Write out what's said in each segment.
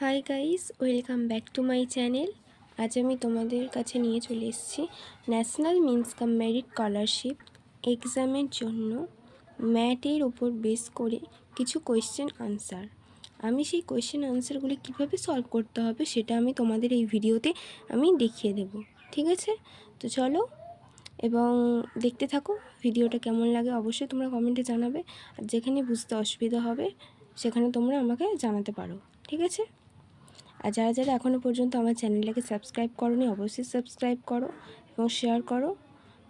Hi guys, welcome back to my channel. আজ আমি তোমাদের কাছে নিয়ে চলে এসেছি ন্যাশনাল মিন্স কাম মেরিট স্কলারশিপ এক্সামের জন্য ম্যাথের ওপর বেস করে কিছু কোয়েশ্চেন আনসার। আমি সেই কোয়েশ্চেন আনসারগুলি কীভাবে সলভ করতে হবে সেটা আমি তোমাদের এই ভিডিওতে দেখিয়ে দেব। ঠিক আছে, তো চলো এবং দেখতে থাকো। ভিডিওটা কেমন লাগে অবশ্যই তোমরা কমেন্টে জানাবে, আর যেখানে বুঝতে অসুবিধা হবে সেখানে তোমরা আমাকে জানাতে পারো। ঠিক আছে, আর যারা যারা এখনও পর্যন্ত আমার চ্যানেলটাকে সাবস্ক্রাইব করোনি অবশ্যই সাবস্ক্রাইব করো এবং শেয়ার করো।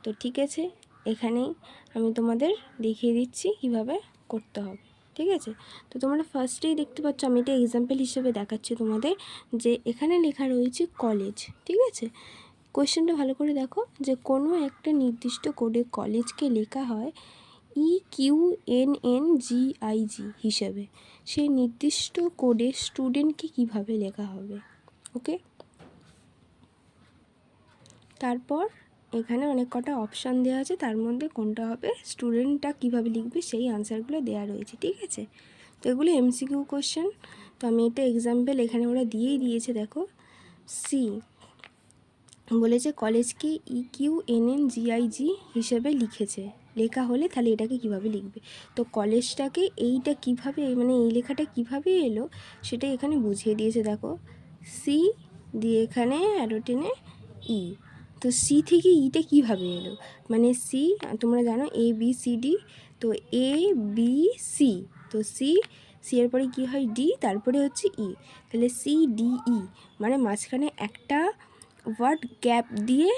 তো ঠিক আছে, এখানেই আমি তোমাদের দেখিয়ে দিচ্ছি কীভাবে করতে হবে। ঠিক আছে, তো তোমরা ফার্স্টেই দেখতে পাচ্ছ, আমি এটা এক্সাম্পল হিসেবে দেখাচ্ছি তোমাদের, যে এখানে লেখা রয়েছে কলেজ। ঠিক আছে, কোয়েশ্চেনটা ভালো করে দেখো, যে কোনো একটা নির্দিষ্ট কোডে কলেজকে লেখা হয় EQNNGIG হিসেবে। সেই নির্দিষ্ট কোডে স্টুডেন্টকে কিভাবে লেখা হবে। ওকে, তারপর এখানে অনেক কটা অপশান দেওয়া আছে, তার মধ্যে কোনটা হবে, স্টুডেন্টটা কিভাবে লিখবে সেই আনসারগুলো দেওয়া রয়েছে। ঠিক আছে, তো এগুলো MCQ কোয়েশ্চেন। তো আমি এটা এক্সাম্পল এখানে ওরা দিয়েই দিয়েছে। দেখো, সি বলেছে কলেজকে EQNNGIG হিসেবে লেখা হলে তাহলে এটাকে কিভাবে লিখবে। তো কলেজটাকে এইটা কিভাবে, মানে এই লেখাটা কিভাবে এলো সেটা এখানে বুঝিয়ে দিয়েছে। দেখো, সি দিয়ে এখানে অ্যারোটেনে ই, তো সি থেকে ইটা কিভাবে এলো, মানে সি তোমরা জানো ABCD, তো ABC, তো সি এর পরে কী হয় ডি, তারপরে হচ্ছে ই, তাহলে CDE, মানে মাঝখানে একটা ওয়ার্ড গ্যাপ দিয়ে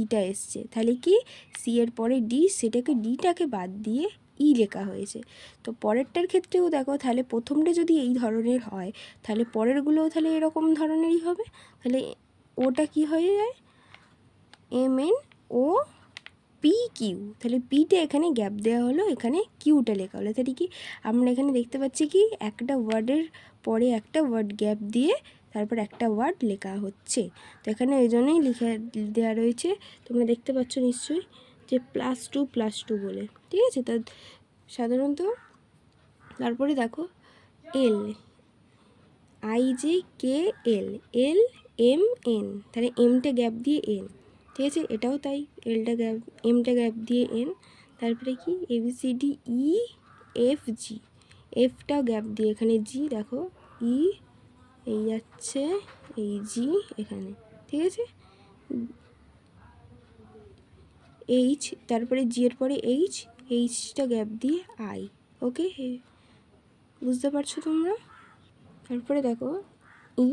ইটা এসছে, তাহলে কি সি এর পরে ডি, সেটাকে ডিটাকে বাদ দিয়ে ই লেখা হয়েছে। তো পরেরটার ক্ষেত্রেও দেখো, তাহলে প্রথমটা যদি এই ধরনের হয় তাহলে পরেরগুলোও তাহলে এরকম ধরনেরই হবে। তাহলে ওটা কি হয়ে যায়, MNOPQ, তাহলে পিটা এখানে গ্যাপ দেওয়া হলো, এখানে কিউটা লেখা হলো। তাহলে কি আমরা এখানে দেখতে পাচ্ছি কি একটা ওয়ার্ডের পরে একটা ওয়ার্ড গ্যাপ দিয়ে তারপর একটা ওয়ার্ড লেখা হচ্ছে। তো এখানে ওই জন্যই লিখে দেওয়া রয়েছে, তোমরা দেখতে পাচ্ছ নিশ্চয়ই, যে +2 বলে। ঠিক আছে, তা সাধারণত তারপরে দেখো এল IJKL LMN, তাহলে এমটা গ্যাপ দিয়ে এন। ঠিক আছে, এটাও তাই, এমটা গ্যাপ দিয়ে এন। তারপরে কি ABCDEFG, এফটাও গ্যাপ দিয়ে এখানে জি, দেখো ই এই যাচ্ছে, এই জি এখানে। ঠিক আছে, এইচ, তারপরে জি এর পরে এইচটা গ্যাপ দিয়ে আই। ওকে, বুঝতে পারছো তোমরা। তারপরে দেখো ই,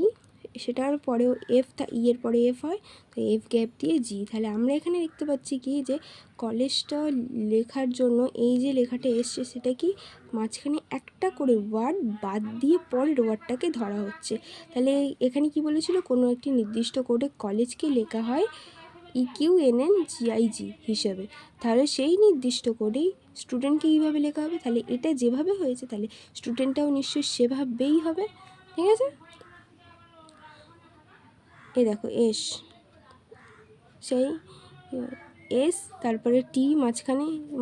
সেটার পরেও এফ, ই এর পরে এফ হয়, তো এফ গ্যাপ দিয়ে জি। তাহলে আমরা এখানে দেখতে পাচ্ছি কি, যে কলেজটা লেখার জন্য এই যে লেখাটা এসছে সেটা কি মাঝখানে একটা করে ওয়ার্ড বাদ দিয়ে পরের ওয়ার্ডটাকে ধরা হচ্ছে। তাহলে এখানে কি বলেছিল, কোনো একটি নির্দিষ্ট কোডে কলেজকে লেখা হয় EQNNGIG হিসেবে, তাহলে সেই নির্দিষ্ট কোডেই স্টুডেন্টকে কীভাবে লেখা হবে, তাহলে এটা যেভাবে হয়েছে তাহলে স্টুডেন্টটাও নিশ্চয়ই সেভাবেই হবে। ঠিক আছে, এই দেখো সেই এস, তারপরে টি,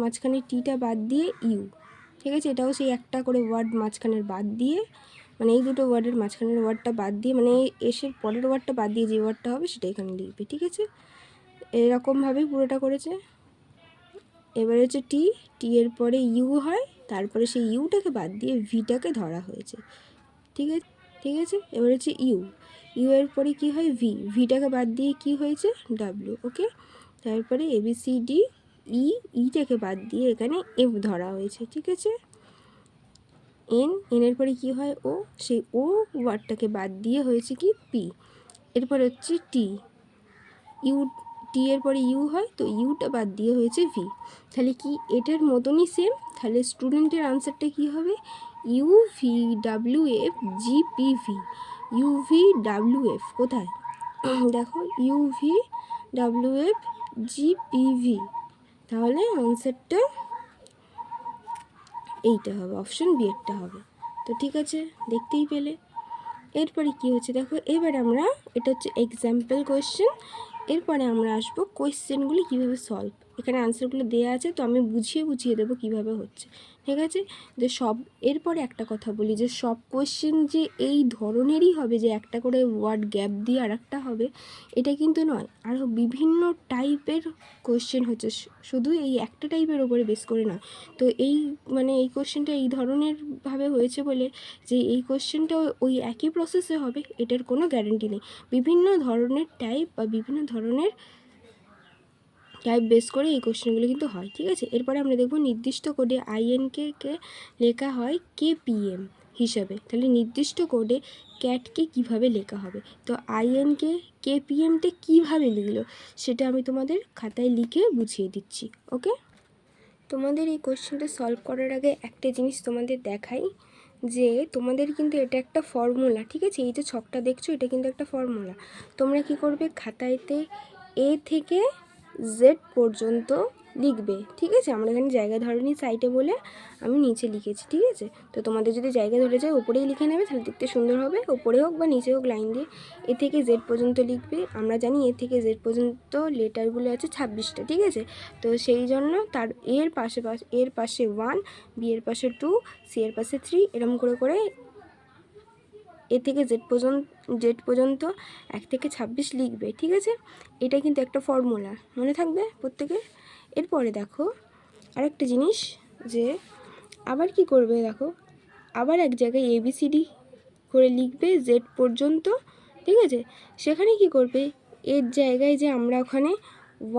মাঝখানে টিটা বাদ দিয়ে ইউ। ঠিক আছে, এটাও সেই একটা করে ওয়ার্ড মাঝখানের বাদ দিয়ে, মানে এই দুটো ওয়ার্ডের মাঝখানের ওয়ার্ডটা বাদ দিয়ে, মানে এসের পরের ওয়ার্ডটা বাদ দিয়ে যে ওয়ার্ডটা হবে সেটা এখানে লিখবে। ঠিক আছে, এরকমভাবেই পুরোটা করেছে। এবার হচ্ছে টি এর পরে ইউ হয়, তারপরে সেই ইউটাকে বাদ দিয়ে ভিটাকে ধরা হয়েছে। ঠিক আছে, এবার হচ্ছে ইউ এর পরে কী হয় ভিটাকে বাদ দিয়ে কি হয়েছে ডাব্লিউ। ওকে, তারপরে ABCD ইটাকে বাদ দিয়ে এখানে এফ ধরা হয়েছে। ঠিক আছে, এন এর পরে কী হয় ও, সেই ও ওয়ার্ডটাকে বাদ দিয়ে হয়েছে কি পি। এরপর হচ্ছে টি এর পরে ইউ হয়, তো ইউটা বাদ দিয়ে হয়েছে ভি। তাহলে কি এটার মতনই সেম, তাহলে স্টুডেন্টের আনসারটা কি হবে, UVWFGPV। UVWF কোথায়, দেখো UVWFGPV, তাহলে আনসারটা এইটা হবে, অপশন বি এরটা হবে। তো ঠিক আছে, দেখতেই পেলে। এরপরে কি হচ্ছে দেখো, এবার এটা হচ্ছে এক্সাম্পল কোয়েশ্চেন। এরপরে আমরা আসবো কোয়েশ্চেনগুলি কীভাবে সলভ, এখানে আনসারগুলো দেওয়া আছে, তো আমি বুঝিয়ে দেবো কীভাবে হচ্ছে, ঠিক আছে। যে সব, এরপরে একটা কথা বলি যে সব কোয়েশ্চেন যে এই ধরনেরই হবে, যে একটা করে ওয়ার্ড গ্যাপ দিয়ে আর একটা হবে, এটা কিন্তু নয়। আরও বিভিন্ন টাইপের কোয়েশ্চেন হচ্ছে, শুধু এই একটা টাইপের ওপরে বেস করে নয়। তো এই মানে এই কোয়েশ্চেনটা এই ধরনের ভাবে হয়েছে বলে যে এই কোয়েশ্চেনটা ওই একই প্রসেসে হবে এটার কোনো গ্যারান্টি নেই। বিভিন্ন ধরনের টাইপ বা বিভিন্ন ধরনের টাইপ বেস করে এই কোশ্চেনগুলো কিন্তু হয়, ঠিক আছে। এরপরে আমরা দেখব নির্দিষ্ট কোডে আইএনকে লেখা হয় কেপিএম হিসাবে। তাহলে নির্দিষ্ট কোডে ক্যাটকে কিভাবে লেখা হবে, তো আইএনকে কেপিএমটা কীভাবে লিখলো সেটা আমি তোমাদের খাতায় লিখে বুঝিয়ে দিচ্ছি, ওকে। তোমাদের এই কোশ্চেনটা সলভ করার আগে একটা জিনিস তোমাদের দেখাই, যে তোমাদের কিন্তু এটা একটা ফর্মুলা, ঠিক আছে। এই যে ছকটা দেখছো এটা কিন্তু একটা ফর্মুলা। তোমরা কি করবে, খাতায়তে এ থেকে জেড পর্যন্ত লিখবে, ঠিক আছে। আমরা এখানে জায়গা ধরেনি সাইডে বলে আমি নিচে লিখেছি, ঠিক আছে। তো তোমাদের যদি জায়গা ধরে যায় উপরেই লিখে নেবে, তাহলে দেখতে সুন্দর হবে। উপরে হোক বা নিচে হোক লাইন দিয়ে এ থেকে জেড পর্যন্ত লিখবে। আমরা জানি এ থেকে জেড পর্যন্ত লেটারগুলো আছে 26টা, ঠিক আছে। তো সেই জন্য তার এর পাশে 1, বি এর পাশে 2, সি এর পাশে 3, এরকম করে এ থেকে জেড পর্যন্ত 1 থেকে 26 লিখবে, ঠিক আছে। এটা কিন্তু একটা ফর্মুলা, মনে থাকবে প্রত্যেকের। এরপরে দেখো আরেকটা জিনিস, যে আবার কি করবে, দেখো আবার এক জায়গায় ABCD করে লিখবে জেড পর্যন্ত, ঠিক আছে। সেখানে কি করবে, এর জায়গায় যে আমরা ওখানে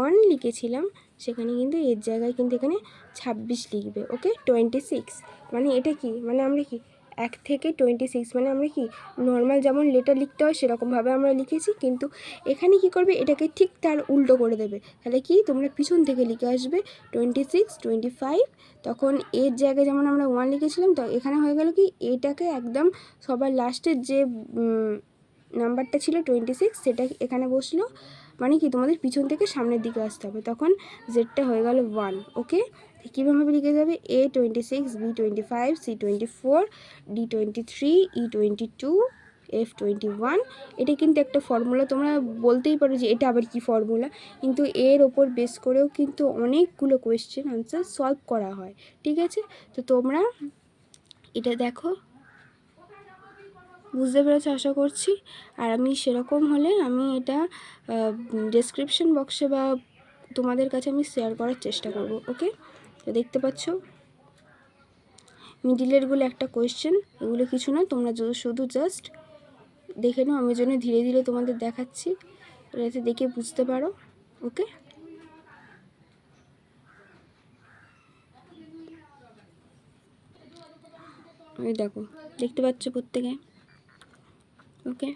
1 লিখেছিলাম সেখানে কিন্তু এর জায়গায় কিন্তু এখানে 26 লিখবে, ওকে। 26 মানে এটা কি, মানে আমরা কি 1 থেকে 26 মানে আমরা কি নর্মাল যেমন লেটার লিখতে হয় সেরকমভাবে আমরা লিখেছি, কিন্তু এখানে কি করবে, এটাকে ঠিক তার উল্টো করে দেবে। তাহলে কি তোমরা পিছন থেকে লিখে আসবে 26, 25, তখন এর জায়গায় যেমন আমরা 1 লিখেছিলাম, তো এখানে হয়ে গেল কি এটাকে একদম সবার লাস্টের যে নাম্বারটা ছিল 26 সেটা এখানে বসলো, মানে কি তোমাদের পিছন থেকে সামনের দিকে আসতে হবে, তখন জেডটা হয়ে গেল 1, ওকে। কীভাবে লিখে যাবে, A26, B25, C24, D23, E22, F21। এটা কিন্তু একটা ফর্মুলা, তোমরা বলতেই পারো যে এটা আবার কি ফর্মুলা, কিন্তু এর ওপর বেস করেও কিন্তু অনেকগুলো কোয়েশ্চেন আনসার সলভ করা হয়, ঠিক আছে। তো তোমরা এটা দেখো, বুঝতে পেরেছো আশা করছি। আর আমি সেরকম হলে আমি এটা ডেসক্রিপশন বক্সে বা তোমাদের কাছে আমি শেয়ার করার চেষ্টা করব, ওকে। তো দেখতে পাচ্ছ মিডিলেরগুলো একটা কোয়েশ্চেন, এগুলো কিছু না, তোমরা শুধু জাস্ট দেখে নাও। আমি জন্য ধীরে ধীরে তোমাদের দেখাচ্ছি, যাতে দেখে বুঝতে পারো, ওকে। এই দেখো, দেখতে পাচ্ছ প্রত্যেকে, ওকে।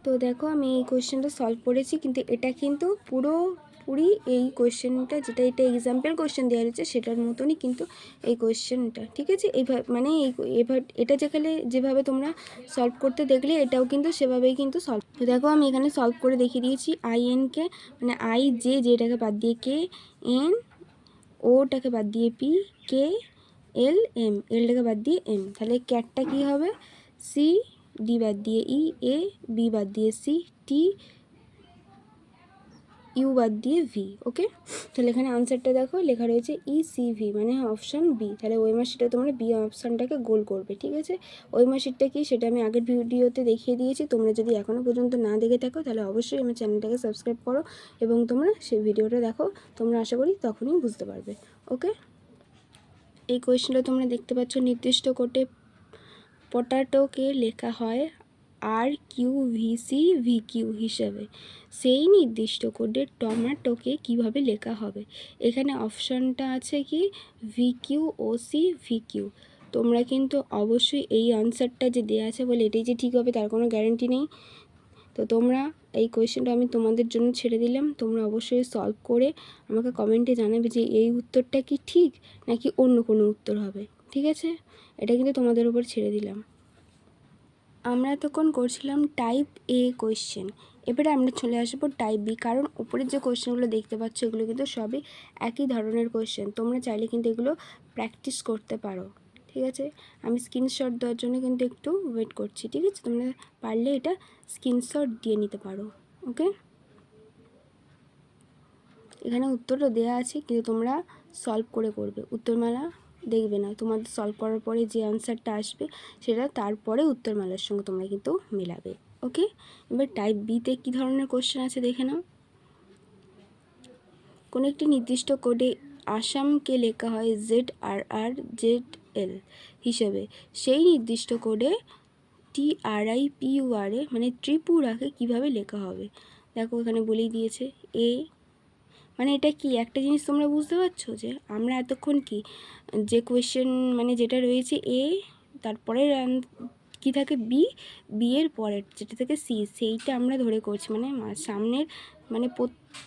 তো দেখো আমি এই কোয়েশ্চেনটা সলভ করেছি, কিন্তু এটা কিন্তু পুরোপুরি এই কোয়েশ্চেনটা যেটা এটা এক্সাম্পল কোয়েশ্চেন দেওয়া রয়েছে সেটার মতনই কিন্তু এই কোয়েশ্চেনটা, ঠিক আছে। এইভাবে মানে এটা যেভাবে তোমরা সলভ করতে দেখলে এটাও কিন্তু সেভাবেই কিন্তু সলভ। তো দেখো আমি এখানে সলভ করে দেখিয়ে দিয়েছি। আইএনকে মানে যেটাকে বাদ দিয়ে কে, এন ওটাকে বাদ দিয়ে পি, কে এল এম এলটাকে বাদ দিয়ে এম, তাহলে ক্যাটটা কী হবে, সি, ডি বাদ দিয়ে ই, এ, বি বাদ দিয়ে সি, টি, ইউ বাদ দিয়ে ভি, ওকে। তাহলে এখানে আনসারটা দেখো লেখা রয়েছে ECV মানে অপশান বি। তাহলে ওই মাসিটা তোমরা বি অপশানটাকে গোল করবে, ঠিক আছে। ওই মাসিটা কি সেটা আমি আগের ভিডিওতে দেখিয়ে দিয়েছি, তোমরা যদি এখনও পর্যন্ত না দেখে থাকো তাহলে অবশ্যই আমার চ্যানেলটাকে সাবস্ক্রাইব করো এবং তোমরা সেই ভিডিওটা দেখো, তোমরা আশা করি তখনই বুঝতে পারবে, ওকে। এই কোয়েশ্চেনটা তোমরা দেখতে পাচ্ছ, নির্দিষ্ট কোডে পটাটোকে লেখা হয় RQVC হিসাবে, সেই নির্দিষ্ট কোডে টমেটোকে কিভাবে লেখা হবে। এখানে অপশানটা আছে কি VQ তোমরা কিন্তু অবশ্যই এই আনসারটা যে দেওয়া আছে বলে এটাই যে ঠিক হবে তার কোনো গ্যারান্টি নেই। তো তোমরা এই কোয়েশ্চেনটা আমি তোমাদের জন্য ছেড়ে দিলাম, তোমরা অবশ্যই সলভ করে আমাকে কমেন্টে জানাবে যে এই উত্তরটা কি ঠিক নাকি অন্য কোনো উত্তর হবে, ঠিক আছে। এটা কিন্তু তোমাদের উপর ছেড়ে দিলাম। আমরা এতক্ষণ করছিলাম টাইপ A কোয়েশ্চেন, এবারে আমরা চলে আসবো টাইপ B, কারণ উপরের যে কোয়েশ্চেনগুলো দেখতে পাচ্ছ এগুলো কিন্তু সবই একই ধরনের কোয়েশ্চেন। তোমরা চাইলে কিন্তু এগুলো প্র্যাকটিস করতে পারো, ঠিক আছে। আমি স্ক্রিনশট দেওয়ার জন্য কিন্তু একটু ওয়েট করছি, ঠিক আছে। তোমরা পারলে এটা স্ক্রিনশট দিয়ে নিতে পারো, ওকে। এখানে উত্তরও দেওয়া আছে, কিন্তু তোমরা সলভ করে করবে, উত্তরমালা দেখবে না। তোমাদের সলভ করার পরে যে আনসারটা আসবে সেটা তারপরে উত্তরমালার সঙ্গে তোমরা কিন্তু মেলাবে। ওকে, এবার টাইপ বিতে কী ধরনের কোশ্চেন আছে দেখে নাও। কোনো একটি নির্দিষ্ট কোডে আসামকে লেখা হয় ZRRZL হিসেবে, সেই নির্দিষ্ট কোডে TRIPURA মানে ত্রিপুরাকে কিভাবে লেখা হবে। দেখো এখানে বলেই দিয়েছে এ, মানে এটা কি একটা জিনিস তোমরা বুঝতে পারছো যে আমরা এতক্ষণ কি যে কোয়েশ্চেন মানে যেটা রয়েছে এ, তারপরে কি থাকে বি, বি এর পরের যেটা থেকে সি, সেইটা আমরা ধরে করছি, মানে সামনের মানে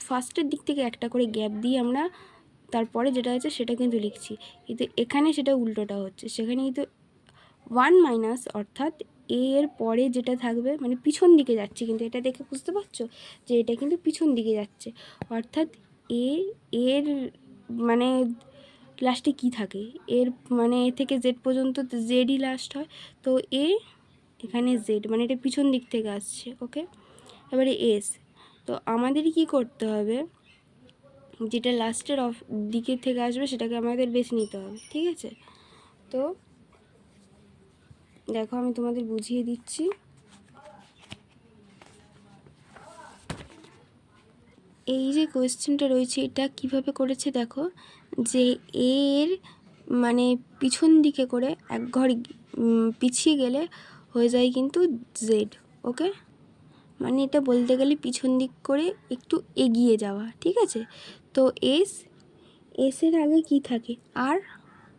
ফার্স্টের দিক থেকে একটা করে গ্যাপ দিয়ে আমরা তারপরে যেটা আছে সেটা কিন্তু লিখছি, কিন্তু এখানে সেটা উল্টোটা হচ্ছে। সেখানে কিন্তু 1 অর্থাৎ এ এর পরে যেটা থাকবে মানে পিছন দিকে যাচ্ছে, কিন্তু এটা দেখে বুঝতে পারছো যে এটা কিন্তু পিছন দিকে যাচ্ছে, অর্থাৎ এর মানে লাস্টে কি থাকে, এর মানে এ থেকে জেড পর্যন্ত জেডই লাস্ট হয়, তো এ এখানে জেড মানে এটা পিছন দিক থেকে আসছে। ওকে, এবারে এস, তো আমাদের কি করতে হবে, যেটা লাস্টের দিকের থেকে আসবে সেটাকে আমাদের বেছে নিতে হবে, ঠিক আছে। তো দেখো আমি তোমাদের বুঝিয়ে দিচ্ছি। এই যে কোয়েশ্চেনটা রয়েছে এটা কিভাবে করেছে দেখো, যে এর মানে পিছন দিকে করে এক ঘর পিছিয়ে গেলে হয়ে যায় কিন্তু জেড। ওকে, মানে এটা বলতে গেলে পিছন দিক করে একটু এগিয়ে যাওয়া, ঠিক আছে। তো এসের আগে কি থাকে আর,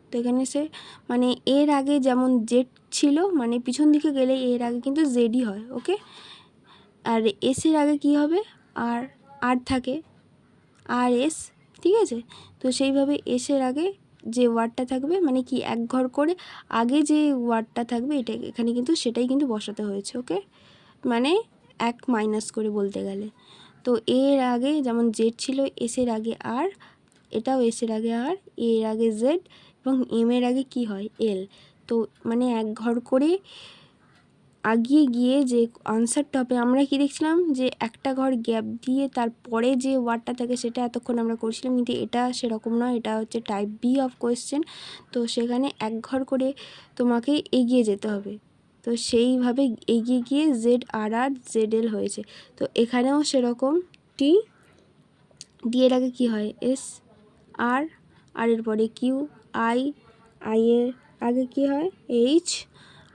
তো এখানে সে মানে এর আগে যেমন জেড ছিল, মানে পিছন দিকে গেলে এর আগে কিন্তু জেডই হয়। ওকে, আর এসের আগে কি হবে, আর আর থাকে আর এস, ঠিক আছে। তো সেইভাবে এসের আগে যে ওয়ার্ডটা থাকবে মানে কি এক ঘর করে আগে যে ওয়ার্ডটা থাকবে এটা এখানে কিন্তু সেটাই কিন্তু বসাতে হয়েছে। ওকে, মানে এক মাইনাস করে বলতে গেলে, তো এর আগে যেমন জেড ছিল, এসের আগে আর, এটাও এসের আগে আর, এর আগে জেড এবং এম এর আগে কি হয় এল, তো মানে এক ঘর করে আগিয়ে গিয়ে যে আনসারটা হবে, আমরা কি দেখছিলাম যে একটা ঘর গ্যাপ দিয়ে তারপরে যে ওয়ার্ডটা থাকে সেটা এতক্ষণ আমরা করছিলাম, কিন্তু এটা সেরকম নয়, এটা হচ্ছে টাইপ বি অফ কোয়েশ্চেন। তো সেখানে এক ঘর করে তোমাকে এগিয়ে যেতে হবে, তো সেইভাবে এগিয়ে গিয়ে ZRRZL হয়েছে। তো এখানেও সেরকম টি, ডি এর আগে কী হয় এস, আর আর এর পরে কিউ, আই এর আগে কি হয় এইচ,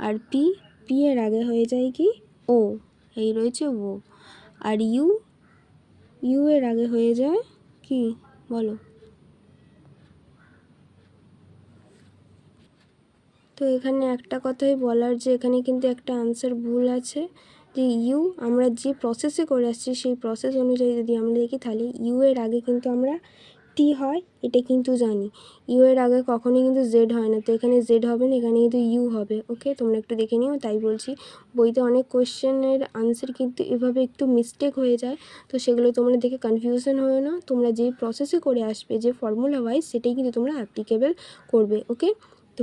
আর পি, পি এর আগে হয়ে যায় কি ও, এই রয়েছে ও, আর ইউ এর আগে হয়ে যায় কি বলো। তো এখানে একটা কথাই বলার যে এখানে কিন্তু একটা আনসার ভুল আছে, যে ইউ আমরা যে প্রসেসে করে আসছি সেই প্রসেস অনুযায়ী যদি আমরা দেখি তাহলে ইউ এর আগে কিন্তু আমরা টি হয়, এটা কিন্তু জানি। ইউ এর আগে কখনোই কিন্তু জেড হয় না, তো এখানে জেড হবে না, এখানে কিন্তু ইউ হবে। ওকে, তোমরা একটু দেখে নিও, তাই বলছি বইতে অনেক কোয়েশ্চেনের আনসার কিন্তু এভাবে একটু মিস্টেক হয়ে যায়, তো সেগুলো তোমরা দেখে কনফিউশন হয়ে না, তোমরা যে প্রসেসে করে আসবে যে ফর্মুলা ওয়াইজ সেটাই কিন্তু তোমরা অ্যাপ্লিকেবল করবে। ওকে, তো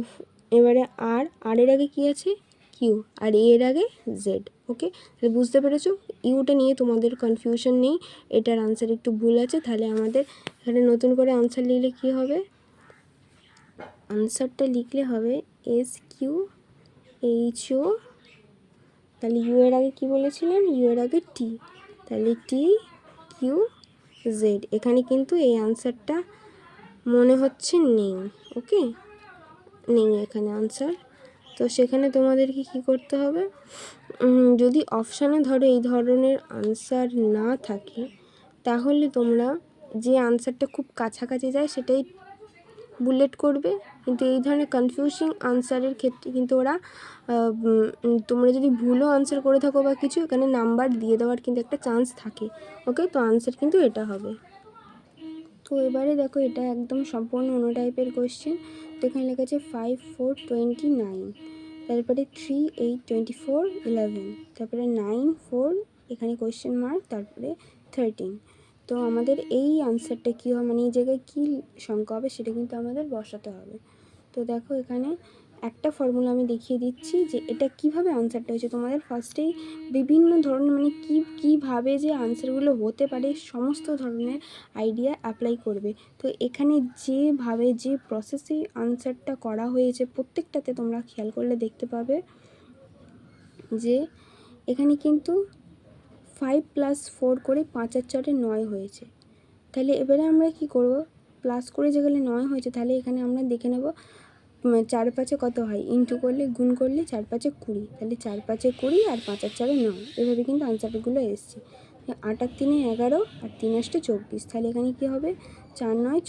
এবারে আর এর আগে কি আছে কিউ, আর এর আগে জেড। ওকে, তাহলে বুঝতে পেরেছো, ইউটা নিয়ে তোমাদের কনফিউশন নেই, এটার আনসার একটু ভুল আছে। তাহলে আমাদের এখানে নতুন করে আনসার লিখলে কি হবে, আনসারটা লিখলে হবে SQHO, তাহলে ইউ এর আগে কি বলেছিলাম, ইউ এর আগে টি, তাহলে TQZ। এখানে কিন্তু এই আনসারটা মনে হচ্ছে নেই। ওকে, নেই এখানে আনসার, তো সেখানে তোমাদেরকে কি করতে হবে, যদি অপশানে ধরো এই ধরনের আনসার না থাকে তাহলে তোমরা যে আনসারটা খুব কাছাকাছি যায় সেটাই বুলেট করবে, কিন্তু এই ধরনের কনফিউজিং আনসারের ক্ষেত্রে কিন্তু ওরা তোমরা যদি ভুলও আনসার করে থাকো বা কিছু, এখানে নাম্বার দিয়ে দেওয়ার কিন্তু একটা চান্স থাকে। ওকে, তো আনসার কিন্তু এটা হবে। তো এবারে দেখো এটা একদম সম্পূর্ণ অন্য টাইপের কোয়েশ্চেন। তো এখানে লেখা আছে 5, 4, 29, তারপরে 3, 8, 24, 11, তারপরে 9, 4, এখানে কোয়েশ্চেন মার্ক, তারপরে 13। তো আমাদের এই আনসারটা কী হবে, মানে এই জায়গায় কী সংখ্যা হবে সেটা কিন্তু আমাদের বসাতে হবে। তো দেখো এখানে একটা ফর্মুলা আমি দেখিয়ে দিচ্ছি যে এটা কিভাবে আনসারটা হয়েছে। তোমাদের ফার্স্টেই বিভিন্ন ধরনের মানে কীভাবে যে আনসারগুলো হতে পারে সমস্ত ধরনের আইডিয়া অ্যাপ্লাই করবে। তো এখানে যেভাবে যে প্রসেসে আনসারটা করা হয়েছে প্রত্যেকটাতে তোমরা খেয়াল করলে দেখতে পাবে যে এখানে কিন্তু 5 + 4 করে 5 আর 4 9 হয়েছে। তাহলে এবারে আমরা কি করব, প্লাস করে যেখানে 9 হয়েছে তাহলে এখানে আমরা দেখে নেব 4 5 কত হয়, ইন্টু করলে গুণ করলে 4 5 20, তাহলে 4 5 20 আর 5 আর 4 9, এভাবে কিন্তু আনসারগুলো এসছে। 8 আর 3 11 আর 3 8 24, তাহলে এখানে কী হবে 4 9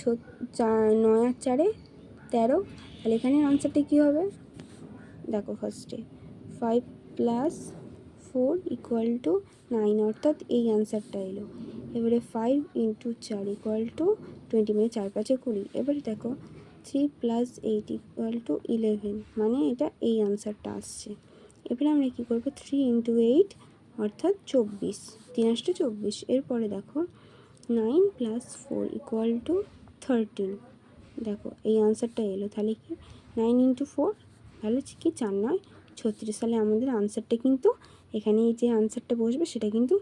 9 আর 4 13, তাহলে এখানে আনসারটা কী হবে দেখো ফার্স্টে 5 + 4 = 9, অর্থাৎ এই আনসারটা এলো। এবারে 5 × 4 = 20, মানে 4 5 20। এবারে দেখো 3 + 8 = 11, মানে এটা এই আনসারটা আসছে। এবারে আমরা কী করবো 3 × 8 অর্থাৎ 24, 3 8 24। এরপরে দেখো 9 + 4 = 13, দেখো এই আনসারটা এলো। তাহলে কি 9 × 4 তাহলে কি 4 9 36, তাহলে আমাদের আনসারটা কিন্তু এখানে যে আনসারটা বসবে সেটা কিন্তু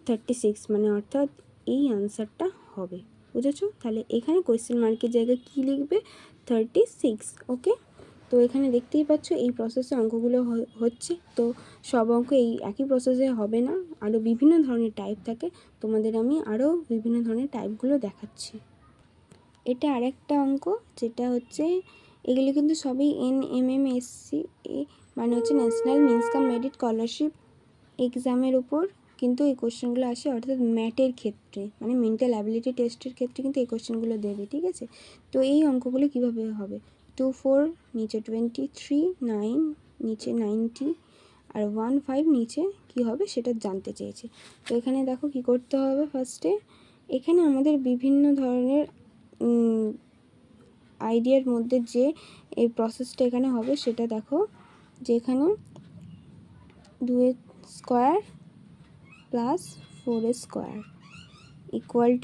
36, মানে অর্থাৎ এই আনসারটা হবে। বুঝেছো? তাহলে এখানে কোয়েশ্চেন মার্কের জায়গায় কী লিখবে 36। ওকে, তো এখানে দেখতেই পাচ্ছ এই প্রসেসে অঙ্কগুলো হচ্ছে। তো সব অঙ্ক এই একই প্রসেসে হবে না, আরও বিভিন্ন ধরনের টাইপ থাকে। তোমাদের আমি আরও বিভিন্ন ধরনের টাইপগুলো দেখাচ্ছি। এটা আরেকটা অঙ্ক, যেটা হচ্ছে এগুলো কিন্তু সবই NMMSC মানে হচ্ছে ন্যাশনাল মিন্স কাম মেরিট স্কলারশিপ এক্সামের উপর কিন্তু এই কোশ্চেনগুলো আসে, অর্থাৎ ম্যাটের ক্ষেত্রে মানে মেন্টাল অ্যাবিলিটি টেস্টের ক্ষেত্রে কিন্তু এই কোশ্চেনগুলো দেবে। ঠিক আছে, তো এই অঙ্কগুলো কীভাবে হবে 2 4 নিচে 23, 9 নিচে 90 আর 1 5 নিচে কী হবে সেটা জানতে চেয়েছে। তো এখানে দেখো কী করতে হবে ফার্স্টে, এখানে আমাদের বিভিন্ন ধরনের আইডিয়ার মধ্যে যে এই প্রসেসটা এখানে হবে সেটা দেখো, যে এখানে 2² + 4²